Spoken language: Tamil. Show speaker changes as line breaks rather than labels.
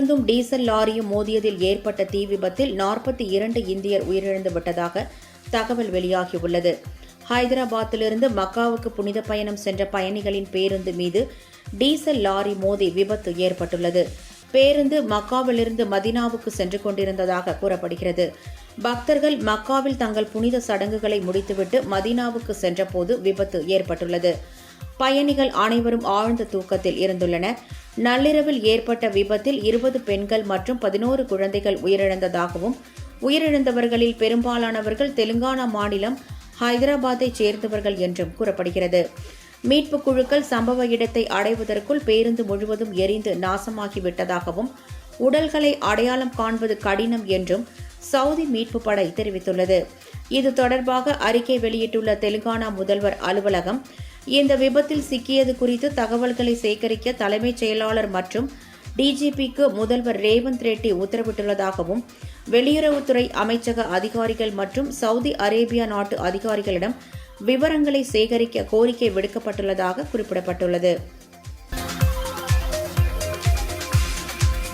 பேருந்தும் டீசல் லாரியும் மோதியதில் ஏற்பட்ட தீ விபத்தில் 42 இந்தியர் உயிரிழந்து விட்டதாக தகவல் வெளியாகியுள்ளது. ஹைதராபாத்திலிருந்து மக்காவுக்கு புனித பயணம் சென்ற பயணிகளின் பேருந்து மீது டீசல் லாரி மோதி விபத்து ஏற்பட்டுள்ளது. பேருந்து மக்காவிலிருந்து மதினாவுக்கு சென்று கொண்டிருந்ததாக கூறப்படுகிறது. பக்தர்கள் மக்காவில் தங்கள் புனித சடங்குகளை முடித்துவிட்டு மதினாவுக்கு சென்றபோது விபத்து ஏற்பட்டுள்ளது. பயணிகள் அனைவரும் ஆழ்ந்த தூக்கத்தில் இருந்துள்ளனர். நள்ளிரவில் ஏற்பட்ட விபத்தில் 20 பெண்கள் மற்றும் 11 குழந்தைகள் உயிரிழந்ததாகவும், உயிரிழந்தவர்களில் பெரும்பாலானவர்கள் தெலுங்கானா மாநிலம் ஹைதராபாத்தைச் சேர்ந்தவர்கள் என்றும் கூறப்படுகிறது. மீட்புக் குழுக்கள் சம்பவ இடத்தை அடைவதற்குள் பேருந்து முழுவதும் எரிந்து நாசமாகிவிட்டதாகவும், உடல்களை அடையாளம் காண்பது கடினம் என்றும் சவுதி மீட்புப் படை தெரிவித்துள்ளது. இது தொடர்பாக அறிக்கை வெளியிட்டுள்ள தெலுங்கானா முதல்வர் அலுவலகம், இந்த விபத்தில் சிக்கியது குறித்து தகவல்களை சேகரிக்க தலைமைச் செயலாளர் மற்றும் டிஜிபிக்கு முதல்வர் ரேவந்த் ரெட்டி உத்தரவிட்டுள்ளதாகவும், வெளியுறவுத்துறை அமைச்சக அதிகாரிகள் மற்றும் சவுதி அரேபியா நாட்டு அதிகாரிகளிடம் விவரங்களை சேகரிக்க கோரிக்கை விடுக்கப்பட்டுள்ளதாக குறிப்பிடப்பட்டுள்ளது.